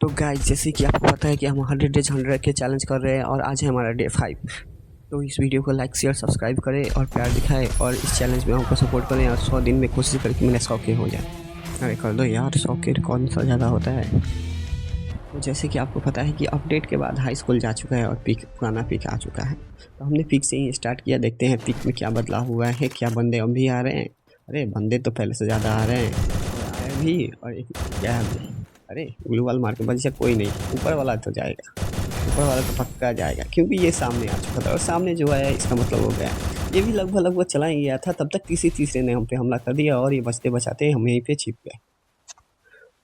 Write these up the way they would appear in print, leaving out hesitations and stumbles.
तो गाइस, जैसे कि आपको पता है कि हम 100 डेज 100 के चैलेंज कर रहे हैं और आज है हमारा डे 5। तो इस वीडियो को लाइक शेयर सब्सक्राइब करें और प्यार दिखाएं और इस चैलेंज में हमको सपोर्ट करें और 100 दिन में कोशिश करें कि मेरे 100 के हो जाए। अरे कर दो यार, 100 के कौन सा ज़्यादा होता है। तो जैसे कि आपको पता है कि अपडेट के बाद हाई स्कूल जा चुका है और पीक पुराना पीक आ चुका है। तो हमने पीक से ही स्टार्ट किया, देखते हैं पीक में क्या बदलाव हुआ है, क्या बंदे अब भी आ रहे हैं। अरे बंदे तो पहले से ज़्यादा आ रहे हैं और आए भी, और एक क्या है, अरे ग्लू वाल मार के बच कोई नहीं, ऊपर वाला तो जाएगा, ऊपर वाला तो पक्का जाएगा क्योंकि ये सामने आ चुका था और सामने जो आया इसका मतलब हो गया। ये भी लगभग लगभग चला ही गया था, तब तक तीसरे ने हम पे हमला कर दिया और ये बचते बचाते हम यहीं पे छिप गए।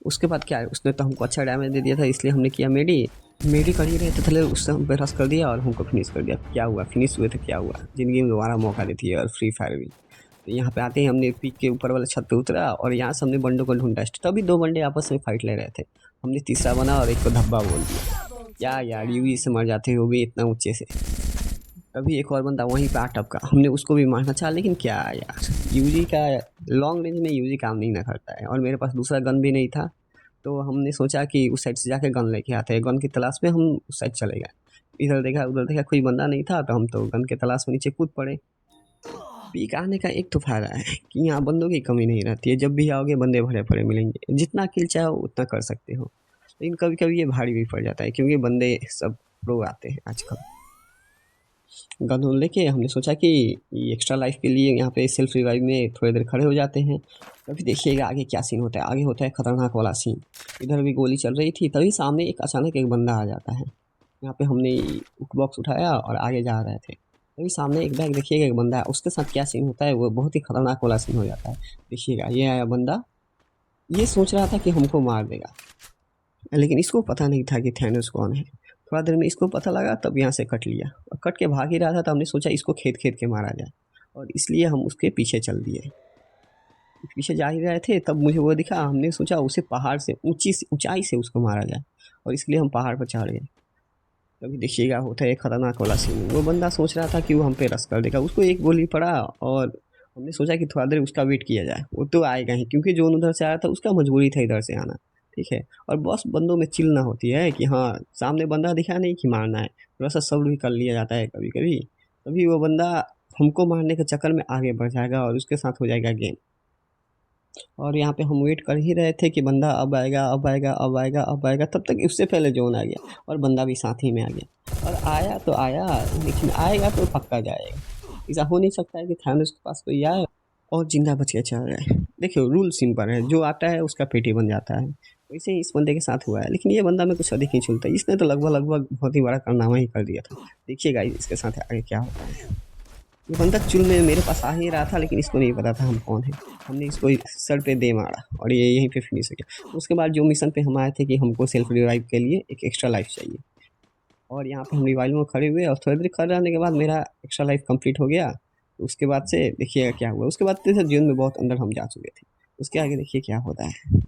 उसके बाद क्या है, उसने तो हमको अच्छा डैमेज दे दिया था, इसलिए हमने किया मेडी कर ही रहे थे, थले उससे हम पे रश कर दिया और हमको फिनिश कर दिया। क्या हुआ, फिनिश हुए थे, क्या हुआ, ज़िंदगी में दोबारा मौका देती है और फ्री फायर भी। तो यहाँ पे आते ही हमने पीक के ऊपर वाले छत पे उतरा और यहाँ से हमने बंडों को ढूंढा। तभी 2 बंदे आपस में फाइट ले रहे थे, हमने तीसरा बना और एक को धब्बा बोल दिया। क्या यार, यूवी से मर जाते हो भी इतना ऊंचे से। तभी एक और बंदा वहीं पे आ टपका, हमने उसको भी मारना चाहा, लेकिन क्या यार, यूजी का लॉन्ग रेंज में यूजी काम नहीं ना करता है और मेरे पास दूसरा गन भी नहीं था। तो हमने सोचा कि उस साइड से जाके गन लेके आते हैं, गन की तलाश में हम उस साइड चले गए। इधर देखा उधर देखा, कोई बंदा नहीं था, तो हम तो गन के तलाश में नीचे कूद पड़े। पीक आने का एक तो फ़ायदा है कि यहाँ बंदों की कमी नहीं रहती है, जब भी आओगे बंदे भरे पड़े मिलेंगे, जितना किल चाहो उतना कर सकते हो। लेकिन कभी कभी ये भारी भी पड़ जाता है क्योंकि बंदे सब प्रो आते हैं आजकल। गन लेके हमने सोचा कि एक्स्ट्रा लाइफ के लिए यहाँ पे सेल्फ रिवाइव में थोड़ी देर खड़े हो जाते हैं। तभी देखिएगा आगे क्या सीन होता है, आगे होता है खतरनाक वाला सीन। इधर भी गोली चल रही थी, तभी सामने एक अचानक एक बंदा आ जाता है। यहाँ पे हमने बॉक्स उठाया और आगे जा रहे थे, तभी सामने एक बैग, देखिएगा एक बंदा है, उसके साथ क्या सीन होता है, वो बहुत ही खतरनाक वाला सीन हो जाता है। देखिएगा ये आया बंदा, ये सोच रहा था कि हमको मार देगा, लेकिन इसको पता नहीं था कि थैनोस कौन है। थोड़ा देर में इसको पता लगा, तब यहाँ से कट लिया और कट के भाग ही रहा था, तो हमने सोचा इसको खेद खेद के मारा जाए और इसलिए हम उसके पीछे चल दिए। पीछे जा ही रहे थे, तब मुझे वो दिखा, हमने सोचा उसे पहाड़ से ऊंचाई से उसको मारा जाए और इसलिए हम पहाड़ पर चढ़ गए। तभी देखिएगा होता है एक खतरनाक वाला सीन। वो बंदा सोच रहा था कि वो हम पे रश कर देगा, उसको एक गोली पड़ा और हमने सोचा कि थोड़ा देर उसका वेट किया जाए, वो तो आएगा ही क्योंकि जो उधर से आया था उसका मजबूरी था इधर से आना। ठीक है, और बस बंदों में चिल ना होती है कि हाँ सामने बंदा दिखा नहीं कि मारना है, थोड़ा सा सब्र भी कर लिया जाता है कभी कभी। तभी वो बंदा हमको मारने के चक्कर में आगे बढ़ जाएगा और उसके साथ हो जाएगा गेम। और यहाँ पे हम वेट कर ही रहे थे कि बंदा अब आएगा अब आएगा अब आएगा अब आएगा, तब तक उससे पहले जोन आ गया और बंदा भी साथ ही में आ गया। और आया तो आया, लेकिन आएगा तो पक्का जाएगा। ऐसा हो नहीं सकता है कि थानोस के पास कोई आए और जिंदा बच के चल रहा है। देखियो रूल सिंपल है, जो आता है उसका पेटी बन जाता है। वैसे ही इस बंदे के साथ हुआ है, लेकिन ये बंदा में कुछ अधिक ही चलता है, इसने तो लगभग लगभग बहुत ही बड़ा कारनामा ही कर दिया था। देखिएगा इसके साथ आगे क्या होता है। ये बंदा चुल में मेरे पास आ ही रहा था, लेकिन इसको नहीं पता था हम कौन है। हमने इसको सर पे दे मारा और ये यहीं पे फिनिश हो गया। उसके बाद जो मिशन पे हम आए थे कि हमको सेल्फ रिवाइव के लिए एक एक्स्ट्रा लाइफ चाहिए, और यहाँ पे हम रिवाइव में खड़े हुए और थोड़ी देर खड़े रहने के बाद मेरा एक्स्ट्रा लाइफ कंप्लीट हो गया। तो उसके बाद से देखिएगा क्या हुआ, उसके बाद से जीवन में बहुत अंदर हम जा चुके थे। उसके आगे देखिए क्या होता है।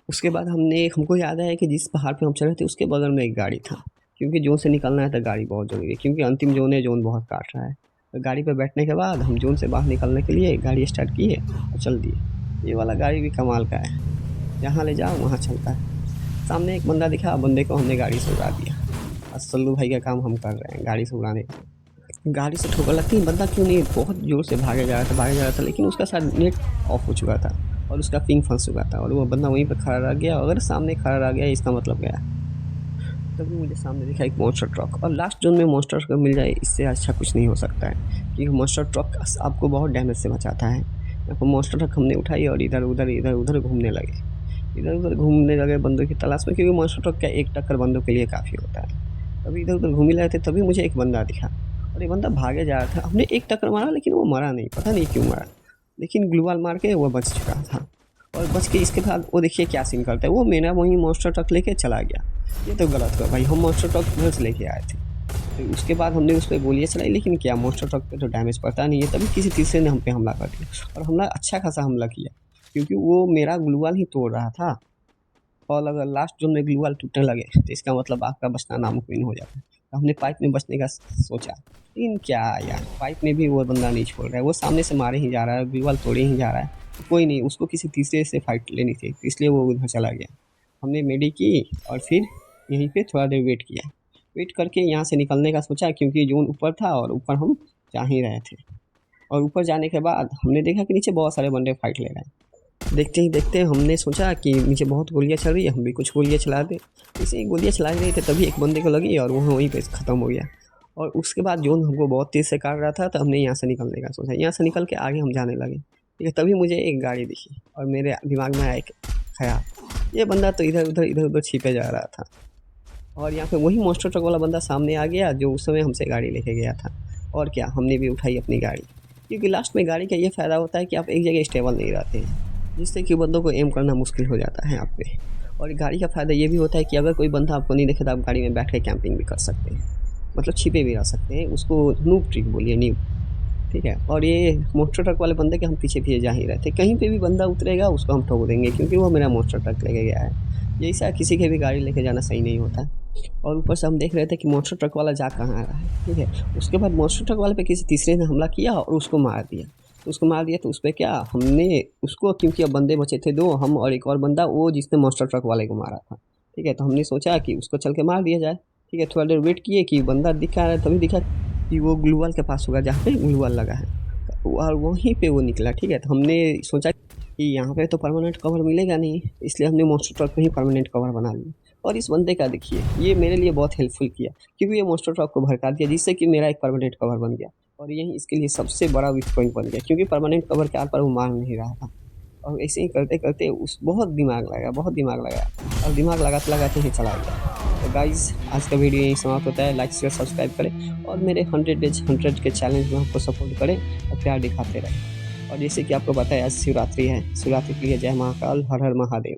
उसके बाद हमको याद आया कि जिस पहाड़ पे हम चढ़े थे उसके बगल में एक गाड़ी था, क्योंकि जोन से निकलना है तो गाड़ी बहुत ज़रूरी है, क्योंकि अंतिम जोन है, जोन बहुत काट रहा है। तो गाड़ी पे बैठने के बाद हम जोन से बाहर निकलने के लिए गाड़ी स्टार्ट किए और चल दिए। ये वाला गाड़ी भी कमाल का है, जहाँ ले जाओ वहाँ चलता है। सामने एक बंदा दिखा, बंदे को हमने गाड़ी से उड़ा दिया। और सल्लू भाई का काम हम कर रहे हैं गाड़ी से उड़ाने का। गाड़ी से ठोकर लगती है, बंदा क्यों नहीं बहुत ज़ोर से भागे जा रहा था, लेकिन उसका शायद नेट ऑफ हो चुका था और उसका पिंग फंस चुका था और वो बंदा वहीं पर खड़ा रह गया। अगर सामने खड़ा रह गया इसका मतलब गया। तभी मुझे सामने दिखा एक मॉन्स्टर ट्रक, और लास्ट जोन में मॉन्स्टर ट्रक मिल जाए इससे अच्छा कुछ नहीं हो सकता है, क्योंकि मॉन्स्टर ट्रक आपको बहुत डैमेज से बचाता है। यहाँ पर मॉन्स्टर ट्रक हमने उठाई और इधर उधर घूमने लगे, बंदों की तलाश में, क्योंकि मॉन्स्टर ट्रक का एक टक्कर बंदों के लिए काफ़ी होता है। तभी इधर उधर घूम ही रहे थे, तभी मुझे एक बंदा दिखा और ये बंदा भागे जा रहा था। हमने एक टक्कर मारा लेकिन वो मरा नहीं, पता नहीं क्यों मरा, लेकिन ग्लूवाल मार के वो बच चुका था। और बच के इसके बाद वो देखिए क्या सीन करता है, वो मेरा वहीं मॉन्स्टर ट्रक लेके चला गया। ये तो गलत हुआ भाई, हम मॉन्स्टर ट्रक उधर से लेके आए थे। तो उसके बाद हमने उस पर गोलियाँ चलाई, लेकिन क्या मॉन्स्टर ट्रक पे तो डैमेज पड़ता नहीं है। तभी किसी तीसरे ने हम पे हमला कर दिया और हमला अच्छा खासा हमला किया, क्योंकि वो मेरा ग्लूवाल ही तोड़ रहा था। और अगर लास्ट जोन में ग्लूवाल टूटने लगे तो इसका मतलब आपका बचना नामुमकिन हो जाता है। तो हमने पाइप में बचने का सोचा, लेकिन क्या यार, पाइप में भी वो बंदा नहीं छोड़ रहा है, वो सामने से मारे ही जा रहा है, ग्लूवाल तोड़े ही जा रहा है। तो कोई नहीं, उसको किसी तीसरे से फाइट लेनी थी, तो इसलिए वो उधर चला गया। हमने मेडी की और फिर यहीं पे थोड़ा देर वेट किया। वेट करके यहाँ से निकलने का सोचा क्योंकि जोन ऊपर था और ऊपर हम जा ही रहे थे। और ऊपर जाने के बाद हमने देखा कि नीचे बहुत सारे बंदे फाइट ले रहे हैं। देखते ही देखते हमने सोचा कि नीचे बहुत गोलियाँ चल रही है, हम भी कुछ गोलियाँ चला दें। इसे ही गोलियाँ चला रहे थे तभी एक बंदे को लगी और वो वहीं पे ख़त्म हो गया। और उसके बाद जोन हमको बहुत तेज़ से काट रहा था तो हमने यहाँ से निकलने का सोचा। यहाँ से निकल के आगे हम जाने लगे, ठीक है। तभी मुझे एक गाड़ी दिखी और मेरे दिमाग में आया एक ख़याल, ये बंदा तो इधर उधर छिपे जा रहा था। और यहाँ पे वही मॉन्स्टर ट्रक वाला बंदा सामने आ गया जो उस समय हमसे गाड़ी लेके गया था। और क्या, हमने भी उठाई अपनी गाड़ी, क्योंकि लास्ट में गाड़ी का ये फ़ायदा होता है कि आप एक जगह स्टेबल नहीं रहते हैं, जिससे कि बंदों को एम करना मुश्किल हो जाता है आप पे। और गाड़ी का फ़ायदा ये भी होता है कि अगर कोई बंदा आपको नहीं देखे तो आप गाड़ी में बैठ के कैंपिंग भी कर सकते हैं, मतलब छिपे भी रह सकते हैं। उसको नूब ट्रिक बोलिए, न्यूब, ठीक है। और ये मॉन्स्टर ट्रक वाले बंदे के हम पीछे पीछे जा ही रहे थे। कहीं पे भी बंदा उतरेगा उसको हम ठोक देंगे, क्योंकि वो मेरा मॉन्स्टर ट्रक लेके गया है। ऐसा किसी के भी गाड़ी लेके जाना सही नहीं होता। और ऊपर से हम देख रहे थे कि मॉन्स्टर ट्रक वाला जा कहाँ रहा है, ठीक है। उसके बाद मॉन्स्टर ट्रक वाले पे किसी तीसरे ने हमला किया और उसको मार दिया। तो उस पर क्या, हमने उसको, क्योंकि अब बंदे बचे थे 2, हम और एक और बंदा, वो जिसने मॉन्स्टर ट्रक वाले को मारा था, ठीक है। तो हमने सोचा कि उसको चल के मार दिया जाए, ठीक है। थोड़ा देर वेट किए कि बंदा दिखा रहा है, तभी दिखा कि वो ग्लू वॉल के पास होगा जहाँ पे ग्लू वॉल लगा है, और वहीं पे वो निकला, ठीक है। तो हमने सोचा कि यहाँ पे तो परमानेंट कवर मिलेगा नहीं, इसलिए हमने मॉन्स्टर ट्रक में ही परमानेंट कवर बना लिया। और इस बंदे का देखिए, ये मेरे लिए बहुत हेल्पफुल किया, क्योंकि ये मॉन्स्टर ट्रक को भड़का दिया, जिससे कि मेरा एक परमानेंट कवर बन गया। और यही इसके लिए सबसे बड़ा वीक पॉइंट बन गया, क्योंकि परमानेंट कवर के आर पर वो मार नहीं रहा था। और ऐसे ही करते करते उस बहुत दिमाग लगा और दिमाग लगाते लगाते ही चला गया। तो गाइज़, आज का वीडियो यहीं समाप्त होता है। लाइक शेयर सब्सक्राइब करें और मेरे 100 डेज 100 के चैलेंज में आपको सपोर्ट करें और प्यार दिखाते रहें। और जैसे कि आपको पता है आज शिवरात्रि है, शिवरात्रि के लिए जय महाकाल, हर हर महादेव।